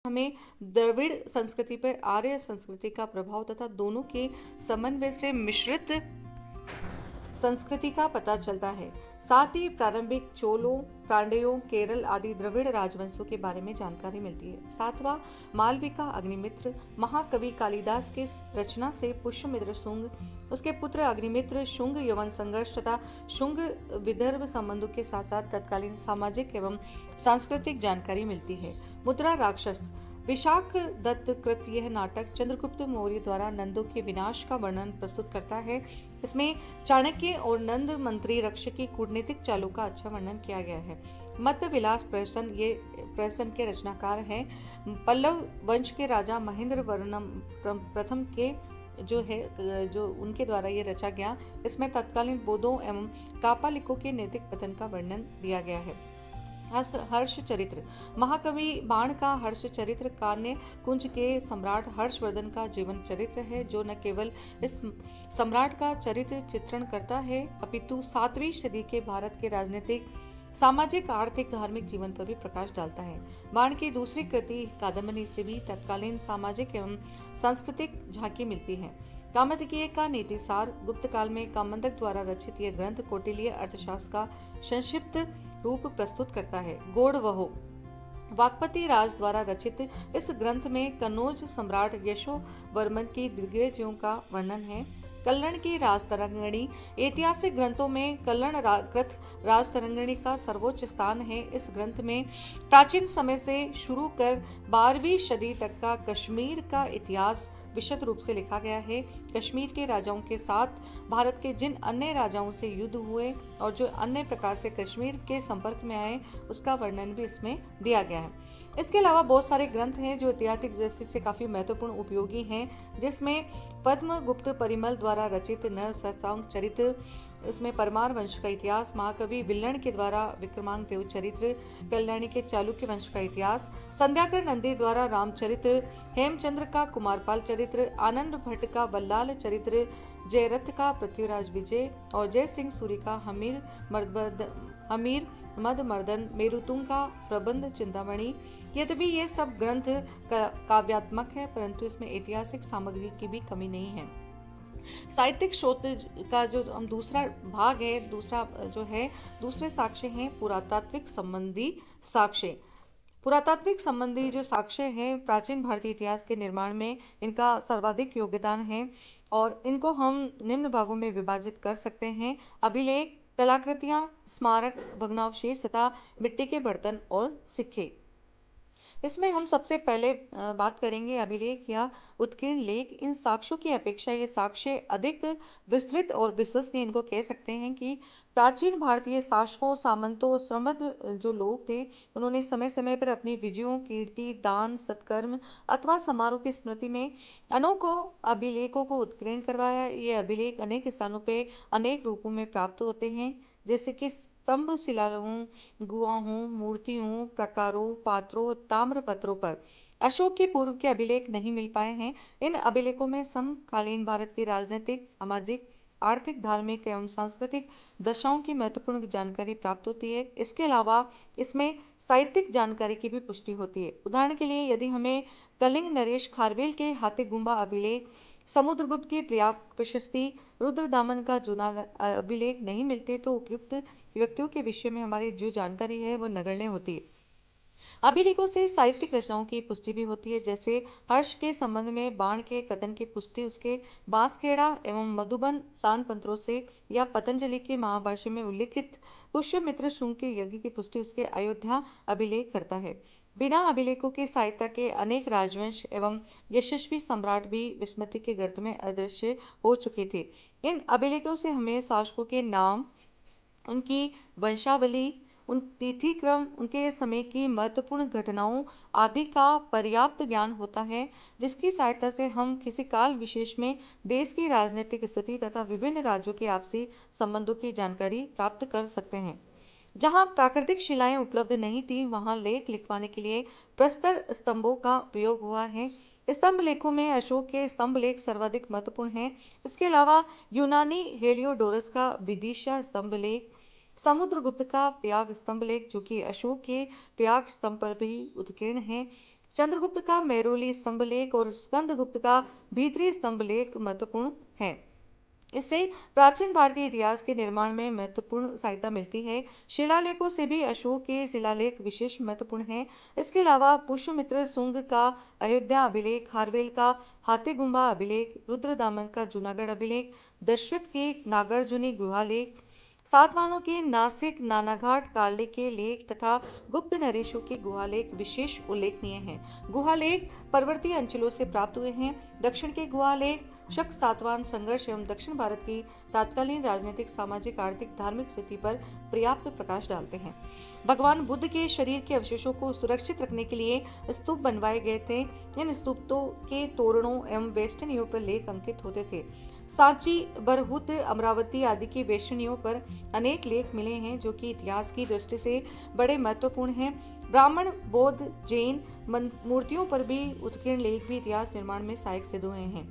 हमें द्रविड़ संस्कृति पर आर्य संस्कृति का प्रभाव तथा दोनों के समन्वय से मिश्रित संस्कृति का पता चलता है। साथ ही प्रारंभिक चोलों, पांड्यों, केरल आदि द्रविड़ राजवंशों के बारे में जानकारी मिलती है। सातवां, मालविका अग्निमित्र। महाकवि कालिदास के रचना से पुष्यमित्र शुंग, उसके पुत्र अग्निमित्र, शुंग यवन संघर्ष तथा शुंग विदर्भ संबंधों के साथ साथ तत्कालीन सामाजिक एवं सांस्कृतिक जानकारी मिलती है। मुद्रा राक्षस। विशाख दत्त कृत यह नाटक चंद्रगुप्त मौर्य द्वारा नंदों के विनाश का वर्णन प्रस्तुत करता है। इसमें चाणक्य और नंद मंत्री रक्ष की कूटनीतिक चालों का अच्छा वर्णन किया गया है। मध्य विलास प्रहसन, ये प्रहसन के रचनाकार हैं पल्लव वंश के राजा महेंद्र वर्णम प्रथम के जो उनके द्वारा ये रचा गया। इसमें तत्कालीन बोधों एवं कापालिकों के नैतिक पतन का वर्णन दिया गया है। हर्ष चरित्र। महाकवि बाण का हर्ष चरित्र कान्य कुंज के सम्राट हर्षवर्धन का जीवन चरित्र है, जो न केवल इस सम्राट का चरित्र चित्रण करता है अपितु 7वीं सदी के भारत के राजनीतिक, सामाजिक, आर्थिक, धार्मिक जीवन पर भी प्रकाश डालता है। बाण की दूसरी कृति कादम्बनी से भी तत्कालीन सामाजिक एवं सांस्कृतिक झांकी मिलती है। कामदकीय का नीतिसार। गुप्त काल में कामंदक द्वारा रचित यह ग्रंथ कौटिल्य अर्थशास्त्र का संक्षिप्त रूप प्रस्तुत करता है। गौड़वहो। वाकपति राज द्वारा रचित इस ग्रंथ में कन्नौज सम्राट यशोवर्मन की दिग्विजयों का वर्णन है। कल्लण की राजतरंगिणी। ऐतिहासिक ग्रंथों में कल्लण कृत राजतरंगिणी का सर्वोच्च स्थान है। इस ग्रंथ में प्राचीन समय से शुरू कर 12वीं सदी तक का कश्मीर का इतिहास विशद रूप से लिखा गया है। कश्मीर के राजाओं के साथ भारत के जिन अन्य राजाओं से युद्ध हुए और जो अन्य प्रकार से कश्मीर के संपर्क में आए, उसका वर्णन भी इसमें दिया गया है। इसके अलावा बहुत सारे ग्रंथ हैं जो ऐतिहासिक दृष्टि से काफी महत्वपूर्ण उपयोगी हैं, जिसमें पद्मगुप्त परिमल द्वारा रचित नर शशांक चरित्र, इसमें परमार वंश का इतिहास, महाकवि विल्लण के द्वारा विक्रमांक देव चरित्र, कल्याणी के चालुक्य वंश का इतिहास, संध्याकर नंदी द्वारा रामचरित्र, हेमचंद्र का कुमारपाल चरित्र, आनंद भट्ट का वल्लाल चरित्र, जयरथ का पृथ्वीराज विजय और जय सिंह सूरी का हमीर मदमर्दन, मेरुतुंग का प्रबंध चिंतामणि। यद्यपि ये सब ग्रंथ काव्यात्मक है, परंतु इसमें ऐतिहासिक सामग्री की भी कमी नहीं है। साहित्यिक स्रोत का जो हम दूसरा भाग है, दूसरे साक्ष्य हैं पुरातात्विक संबंधी साक्ष्य। पुरातात्विक संबंधी जो साक्ष्य हैं प्राचीन भारतीय इतिहास के निर्माण में इनका सर्वाधिक योगदान है और इनको हम निम्न भागों में विभाजित कर सकते हैं। अभिलेख, कलाकृतियां, स्मारक, भग्नावशेष तथा मिट्टी के बर्तन और सिक्के। इसमें हम सबसे पहले बात करेंगे अभिलेख या उत्कीर्ण लेख। इन साक्ष्यों की अपेक्षा ये साक्ष्य अधिक विस्तृत और विश्वसनीय इनको कह सकते हैं कि प्राचीन भारतीय शासकों, सामंतों, समृद्ध जो लोग थे, उन्होंने समय समय पर अपनी विजयों, कीर्ति, दान, सत्कर्म अथवा समारोह की स्मृति में अनेकों अभिलेखों को उत्कीर्ण करवाया। ये अभिलेख अनेक स्थानों पर अनेक रूपों में प्राप्त होते हैं, जैसे कि स्तंभ शिलाओं, गुहाओं, मूर्तियों, प्रकारों, पात्रों, ताम्र पत्रों पर। अशोक के पूर्व के अभिलेख नहीं मिल पाए हैं। इन अभिलेखों में समकालीन भारत की राजनीतिक, सामाजिक, आर्थिक, धार्मिक एवं सांस्कृतिक दशाओं की महत्वपूर्ण जानकारी प्राप्त होती है। इसके अलावा इसमें साहित्यिक जानकारी की भी पुष्टि होती है। उदाहरण के लिए यदि हमें कलिंग नरेश खारवेल के हाथी गुम्बा अभिलेख, समुद्रगुप्त की प्रयाग प्रशस्ति, रुद्रदामन का जूना अभिलेख नहीं मिलते तो उपयुक्त व्यक्तियों के विषय में हमारी जो जानकारी है वो नगण्य होती है। अभिलेखों से साहित्यिक रचनाओं की पुष्टि भी होती है, जैसे हर्ष के संबंध में बाण के कथन की पुष्टि उसके बांसखेड़ा एवं मधुबन तानपत्रों से, या पतंजलि के महाभाष्य में उल्लिखित पुष्यमित्र शुंग के यज्ञ की पुष्टि उसके अयोध्या अभिलेख करता है। बिना अभिलेखों के साहित्य के अनेक राजवंश एवं यशस्वी सम्राट भी विस्मृति के गर्त में अदृश्य हो चुके थे। इन अभिलेखों से हमें शासकों के नाम, उनकी वंशावली, उन तिथि क्रम, उनके समय की महत्वपूर्ण घटनाओं आदि का पर्याप्त ज्ञान होता है, जिसकी सहायता से हम किसी काल विशेष में देश की राजनीतिक स्थिति तथा विभिन्न राज्यों के आपसी संबंधों की जानकारी प्राप्त कर सकते हैं। जहाँ प्राकृतिक शिलाएं उपलब्ध नहीं थी, वहाँ लेख लिखवाने के लिए प्रस्तर स्तंभों का प्रयोग हुआ है। स्तंभ लेखों में अशोक के स्तंभ लेख सर्वाधिक महत्वपूर्ण हैं। इसके अलावा यूनानी हेलियोडोरस का विदिशा स्तंभ लेख, समुद्रगुप्त का प्रयाग स्तंभ लेख जो कि अशोक के प्रयाग स्तंभ पर भी उत्कीर्ण है, चंद्रगुप्त का मेरुली स्तंभ लेख और स्कंदगुप्त का भीतरी स्तंभ लेख महत्वपूर्ण है। इससे प्राचीन भारतीय इतिहास के निर्माण में महत्वपूर्ण सहायता मिलती है। शिलालेखों से भी अशोक के शिलालेख विशेष महत्वपूर्ण हैं। इसके अलावा पुष्यमित्र सुंग का अयोध्या अभिलेख, खारवेल का हाथीगुम्बा अभिलेख, रुद्रदामन का जूनागढ़ अभिलेख, दशरथ के नागार्जुनी गुहालेख, सातवाहनों के नासिक नानाघाट काले के लेख तथा गुप्त नरेशों के गुहालेख विशेष उल्लेखनीय हैं। गुहालेख पर्वतीय अंचलों से प्राप्त हुए हैं। दक्षिण के गुहालेख शक सातवाहन संघर्ष एवं दक्षिण भारत की तत्कालीन राजनीतिक, सामाजिक, आर्थिक, धार्मिक स्थिति पर पर्याप्त प्रकाश डालते हैं। भगवान बुद्ध के शरीर के अवशेषों को सुरक्षित रखने के लिए स्तूप बनवाए गए थे। इन स्तूपों के तोरणों एवं वेष्टनियों पर लेख अंकित होते थे। सांची, बरहुत, अमरावती आदि की वेष्टनियों पर अनेक लेख मिले हैं जो कि इतिहास की दृष्टि से बड़े महत्वपूर्ण हैं। ब्राह्मण, बौद्ध, जैन मूर्तियों पर भी उत्कीर्ण लेख भी इतिहास निर्माण में सहायक सिद्ध हुए हैं।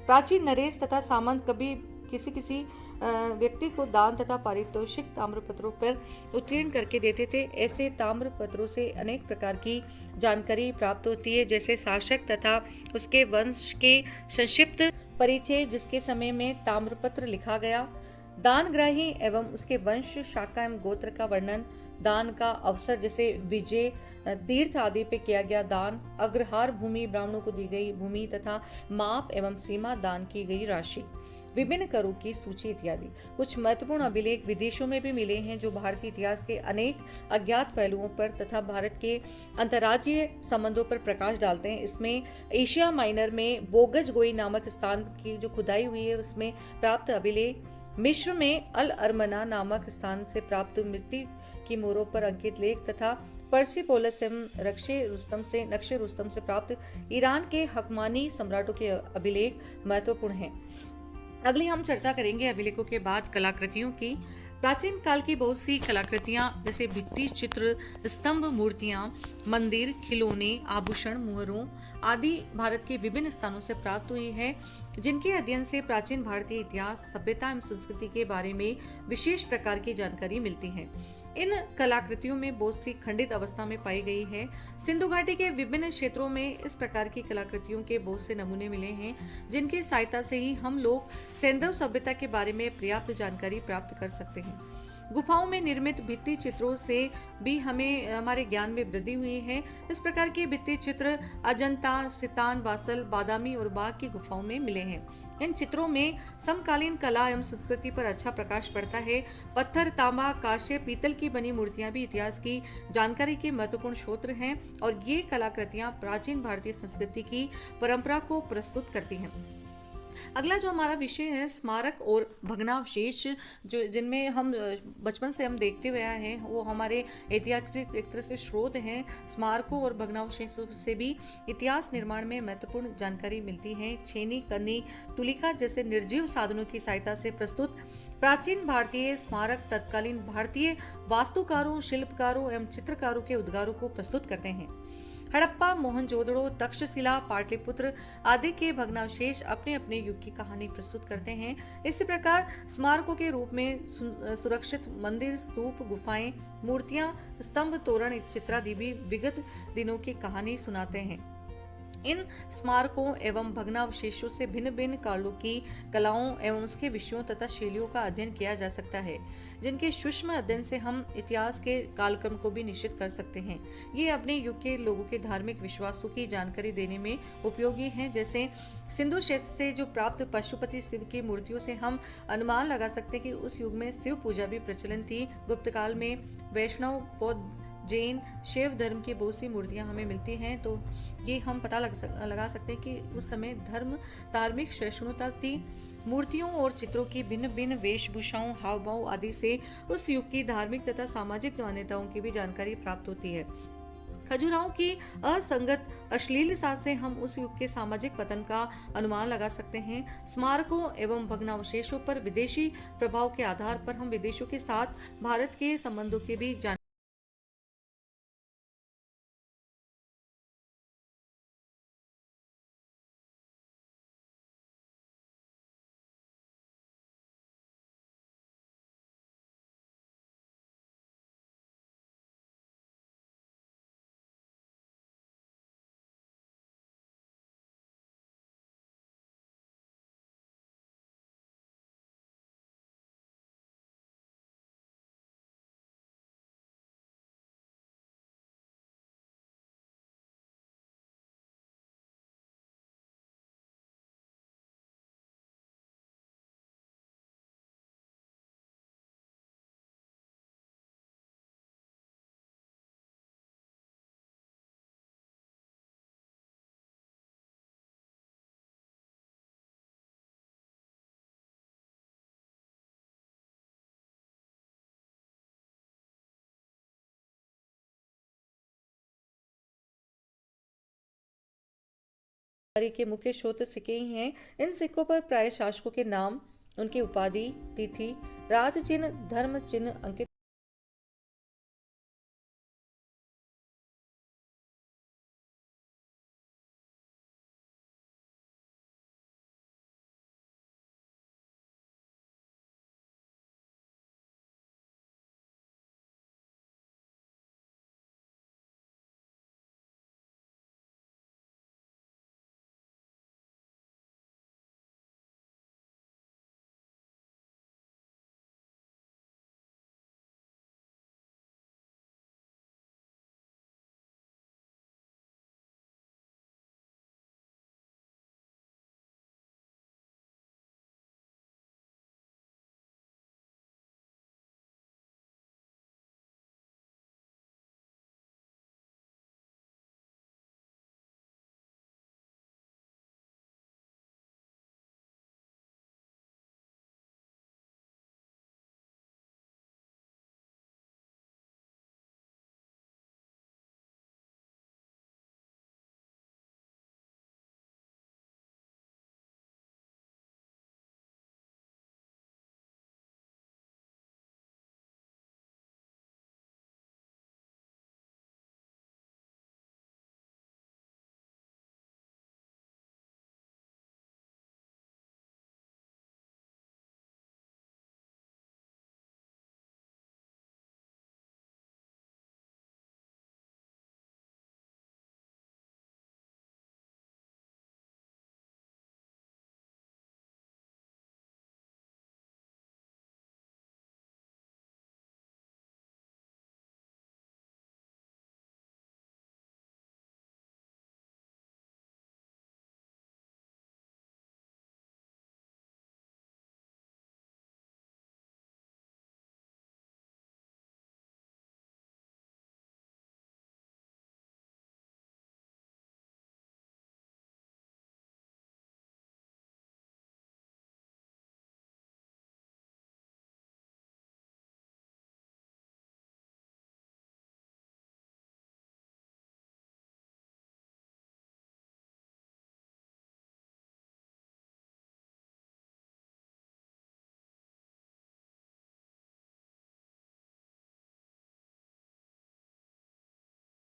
प्राचीन नरेश तथा सामंत कभी किसी व्यक्ति को दान तथा पारितोषिक ताम्रपत्रों पर उत्कीर्ण करके देते थे। ऐसे ताम्रपत्रों से अनेक प्रकार की जानकारी प्राप्त होती है, जैसे शासक तथा उसके वंश के संक्षिप्त परिचय, जिसके समय में ताम्रपत्र लिखा गया, दानग्राही एवं उसके वंश, शाखा एवं गोत्र का वर्णन, दान का अवसर जैसे विजय, तीर्थ आदि पे किया गया दान, अग्रहार भूमि, ब्राह्मणों को दी गई भूमि तथा माप एवं सीमा, दान की गई राशि, विभिन्न करों की सूची इत्यादि। कुछ महत्वपूर्ण अभिलेख विदेशों में भी मिले हैं जो भारतीय इतिहास के अनेक अज्ञात पहलुओं पर तथा भारत के अंतर्राज्यीय संबंधों पर प्रकाश डालते हैं। इसमें एशिया माइनर में बोगज गोई नामक स्थान की जो खुदाई हुई है उसमें प्राप्त अभिलेख, मिस्र में अल अरमना नामक स्थान से प्राप्त मिट्टी की मोहरों पर अंकित लेख तथा पर्सिपोलस एवं नक्शे रुस्तम से प्राप्त ईरान के हकमानी सम्राटों के अभिलेख महत्वपूर्ण हैं। अगली हम चर्चा करेंगे अभिलेखों के बाद कलाकृतियों की। प्राचीन काल की बहुत सी कलाकृतियां जैसे भित्ति चित्र, स्तंभ मूर्तियां, मंदिर, खिलौने, आभूषण, मुहरों आदि भारत के विभिन्न स्थानों से प्राप्त हुई है, जिनके अध्ययन से प्राचीन भारतीय इतिहास, सभ्यता एवं संस्कृति के बारे में विशेष प्रकार की जानकारी मिलती है। इन कलाकृतियों में बहुत सी खंडित अवस्था में पाई गई है। सिंधु घाटी के विभिन्न क्षेत्रों में इस प्रकार की कलाकृतियों के बहुत से नमूने मिले हैं, जिनकी सहायता से ही हम लोग सैंधव सभ्यता के बारे में पर्याप्त जानकारी प्राप्त कर सकते हैं। गुफाओं में निर्मित भित्ति चित्रों से भी हमें हमारे ज्ञान में वृद्धि हुई है। इस प्रकार के भित्ति चित्र अजंता, सितान, वासल, बादामी और बाघ की गुफाओं में मिले हैं। इन चित्रों में समकालीन कला एवं संस्कृति पर अच्छा प्रकाश पड़ता है। पत्थर, तांबा, कांस्य, पीतल की बनी मूर्तियां भी इतिहास की जानकारी के महत्वपूर्ण स्रोत हैं और ये कलाकृतियां प्राचीन भारतीय संस्कृति की परंपरा को प्रस्तुत करती हैं। अगला जो हमारा विषय है स्मारक और भग्नावशेष, जो जिनमें हम बचपन से हम देखते हुए आए हैं, वो हमारे ऐतिहासिक एक तरह से स्रोत हैं। स्मारकों और भग्नावशेषों से भी इतिहास निर्माण में महत्वपूर्ण जानकारी मिलती है। छेनी, करनी, तुलिका जैसे निर्जीव साधनों की सहायता से प्रस्तुत प्राचीन भारतीय स्मारक तत्कालीन भारतीय वास्तुकारों, शिल्पकारों एवं चित्रकारों के उद्गारों को प्रस्तुत करते हैं। हड़प्पा, मोहनजोदड़ो, तक्षशिला, पाटलिपुत्र आदि के भग्नावशेष अपने अपने युग की कहानी प्रस्तुत करते हैं। इसी प्रकार स्मारकों के रूप में सुरक्षित मंदिर, स्तूप, गुफाएं, मूर्तियां, स्तंभ, तोरण, चित्रादि भी विगत दिनों की कहानी सुनाते हैं। इन स्मारकों एवं भग्नावशेषों से भिन्न भिन्न कालों की कलाओं एवं उसके विषयों तथा शैलियों का अध्ययन किया जा सकता है, जिनके सूक्ष्म अध्ययन से हम इतिहास के कालक्रम को भी निश्चित कर सकते हैं। ये अपने युग के लोगों के धार्मिक विश्वासों की जानकारी देने में उपयोगी हैं। जैसे सिंधु क्षेत्र से जो प्राप्त पशुपति शिव की मूर्तियों से हम अनुमान लगा सकते हैं कि उस युग में शिव पूजा भी प्रचलन थी। गुप्त काल में वैष्णव, बौद्ध, जैन, शैव धर्म की बहुत सी मूर्तियां हमें मिलती हैं, तो ये हम पता लगा सकते हैं कि उस समय धर्म, धार्मिक सहिष्णुता थी। मूर्तियों और चित्रों की भिन्न भिन्न वेशभूषाओं, हाव भाव आदि से उस युग की धार्मिक तथा सामाजिक मान्यताओं की भी जानकारी प्राप्त होती है। खजुराहों की असंगत अश्लीलता से हम उस युग के सामाजिक पतन का अनुमान लगा सकते हैं। स्मारकों एवं भग्नावशेषों पर विदेशी प्रभाव के आधार पर हम विदेशों के साथ भारत के संबंधों के भी के मुख्य स्रोत सिक्के ही हैं। इन सिक्कों पर प्राय शासकों के नाम, उनकी उपाधि, तिथि, राज चिन्ह, धर्म चिन्ह अंकित।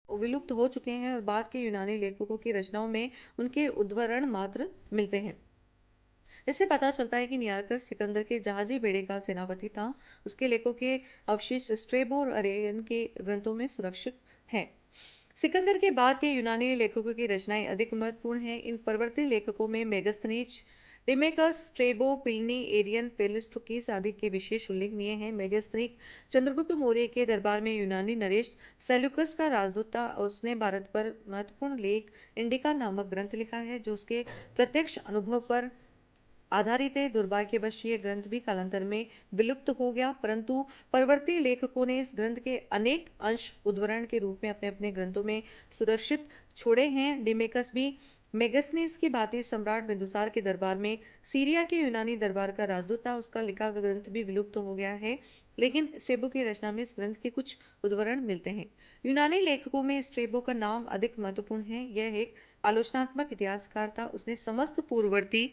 विलुप्त हो चुके हैं और बाद के यूनानी लेखकों की रचनाओं में उनके उद्धरण मात्र मिलते हैं। इससे पता चलता है कि नियारकर सिकंदर के जहाजी बेड़े का सेनापति था। उसके लेखों के अवशेष स्ट्रेबो और अरेयन के ग्रंथों में सुरक्षित हैं। सिकंदर के बाद के यूनानी लेखकों की रचनाएं अधिक महत्वपूर्ण हैं। इन परवर्ती लेखकों में मेगस्थनीज, डिमेकस, स्ट्रेबो, प्लिनी, एरियन, पेलिस्ट्रोकिस आदि के विशेष उल्लेखनीय हैं। मेगस्थनीक चंद्रगुप्त मौर्य के दरबार में यूनानी नरेश सेल्यूकस का राजदूत था। उसने भारत पर महत्वपूर्ण लेख इंडिका नामक ग्रंथ लिखा है जो उसके प्रत्यक्ष अनुभव पर आधारित है। दुर्भाग्यवश ये ग्रंथ भी कालांतर में विलुप्त हो गया, परंतु परवर्ती लेखकों ने इस ग्रंथ के अनेक अंश उद्धरण के रूप में अपने अपने ग्रंथों में सुरक्षित छोड़े हैं। डिमेकस भी मेगस्थनीज की भांति सम्राट बिंदुसार के दरबार में सीरिया के यूनानी दरबार का राजदूत था। उसका लिखा ग्रंथ भी विलुप्त हो गया है, लेकिन स्ट्रेबो की रचना में इस ग्रंथ के कुछ उद्धरण मिलते हैं। यूनानी लेखकों में स्ट्रेबो का नाम अधिक महत्वपूर्ण है। यह एक आलोचनात्मक इतिहासकार था। उसने समस्त पूर्ववर्ती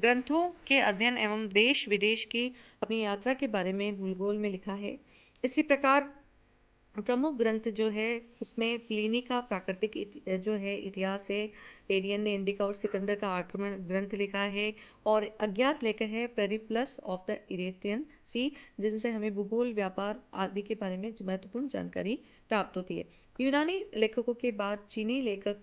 ग्रंथों के अध्ययन एवं देश विदेश की अपनी यात्रा के बारे में भूगोल में लिखा है। इसी प्रकार प्रमुख ग्रंथ जो है उसमें प्लिनी का प्राकृतिक जो है इतिहास है। एरियन ने इंडिका और सिकंदर का आक्रमण ग्रंथ लिखा है। और अज्ञात लेखक है पेरिप्लस ऑफ द इरेथियन सी, जिनसे हमें भूगोल, व्यापार आदि के बारे में महत्वपूर्ण जानकारी प्राप्त होती है। यूनानी लेखकों के बाद चीनी लेखक,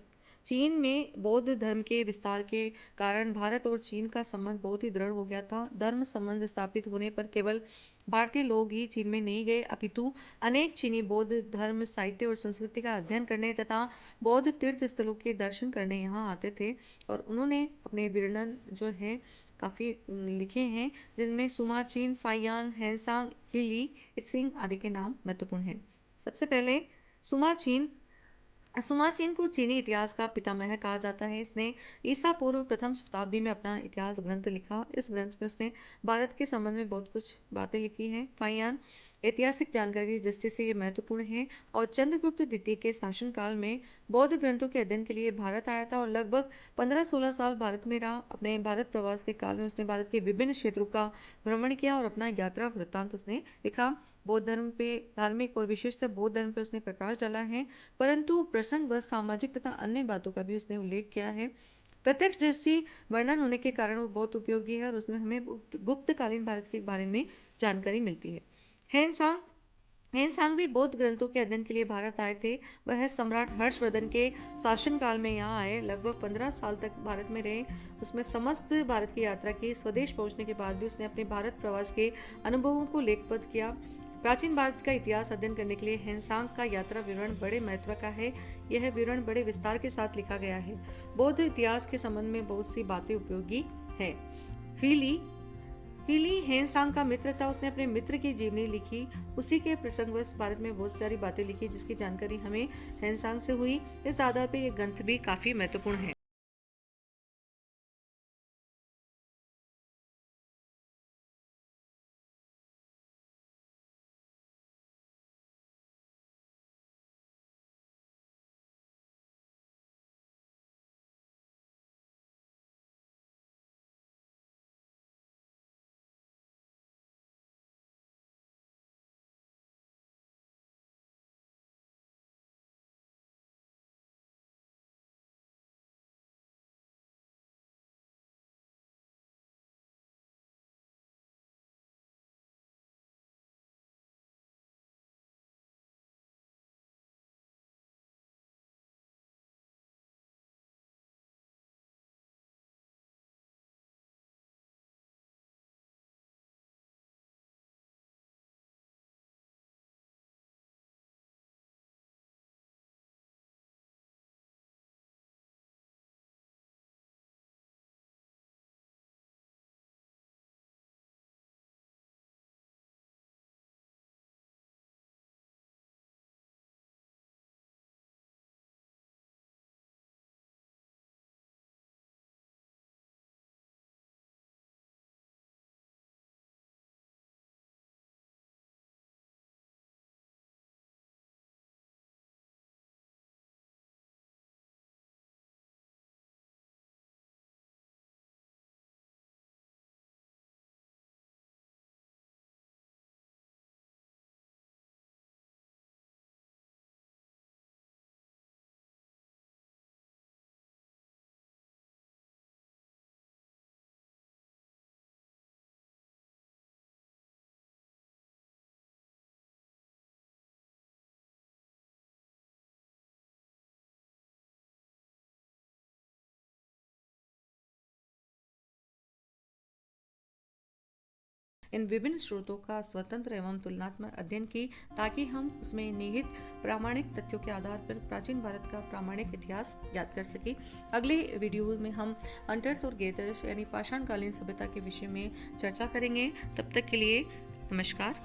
चीन में बौद्ध धर्म के विस्तार के कारण भारत और चीन का संबंध बहुत ही दृढ़ हो गया था। धर्म संबंध स्थापित होने पर केवल भारतीय लोग ही चीन में नहीं गए, अपितु अनेक चीनी बौद्ध धर्म, साहित्य और संस्कृति का अध्ययन करने तथा बौद्ध तीर्थ स्थलों के दर्शन करने यहाँ आते थे। और उन्होंने अपने वर्णन जो है काफ़ी लिखे हैं, जिनमें सुमा चीन, फाइयान, हैंसांग, लिली, इत्सिंग आदि के नाम महत्वपूर्ण हैं। सबसे पहले सुमा चीन। सुमाचीन को चीनी इतिहास का पितामह कहा जाता है। इसने ईसा पूर्व प्रथम शताब्दी में अपना इतिहास ग्रंथ लिखा। इस ग्रंथ में उसने भारत के संबंध में बहुत कुछ बातें लिखी हैं। फाइयान ऐतिहासिक जानकारी की दृष्टि से ये महत्वपूर्ण है और चंद्रगुप्त द्वितीय के शासनकाल में बौद्ध ग्रंथों के अध्ययन के लिए भारत आया था और लगभग 15-16 साल भारत में रहा। अपने भारत प्रवास के काल में उसने भारत के विभिन्न क्षेत्रों का भ्रमण किया और अपना यात्रा वृत्तांत उसने लिखा। बौद्ध धर्म पे धार्मिक और विशेषतः बौद्ध धर्म पे उसने प्रकाश डाला है, परंतु प्रसंग व सामाजिक तथा अन्य बातों का भी उसने उल्लेख किया है। प्रत्यक्ष दृष्टि वर्णन होने के कारण वो बहुत उपयोगी है और उसमें हमें गुप्तकालीन भारत के बारे में जानकारी मिलती है। हेनसांग हेनसांग भी बौद्ध ग्रंथों के अध्ययन के लिए भारत आए थे। वह सम्राट हर्षवर्धन के शासनकाल में यहाँ आए, लगभग 15 साल तक भारत में रहे। उसमें समस्त भारत की यात्रा की। स्वदेश पहुंचने के बाद भी उसने अपने भारत प्रवास के अनुभवों को लेखबद्ध किया। प्राचीन भारत का इतिहास अध्ययन करने के लिए हेनसांग का यात्रा विवरण बड़े महत्व का है। यह विवरण बड़े विस्तार के साथ लिखा गया है। बौद्ध इतिहास के संबंध में बहुत सी बातें उपयोगी है। हीली हेनसांग का मित्र था। उसने अपने मित्र की जीवनी लिखी। उसी के प्रसंगवश भारत में बहुत सारी बातें लिखी जिसकी जानकारी हमें हेनसांग से हुई। इस आधार पर यह ग्रंथ भी काफी महत्वपूर्ण है। इन विभिन्न स्रोतों का स्वतंत्र एवं तुलनात्मक अध्ययन की, ताकि हम उसमें निहित प्रामाणिक तथ्यों के आधार पर प्राचीन भारत का प्रामाणिक इतिहास याद कर सके। अगले वीडियो में हम अंटर्स और गेटर्स यानी पाषाणकालीन सभ्यता के विषय में चर्चा करेंगे। तब तक के लिए नमस्कार।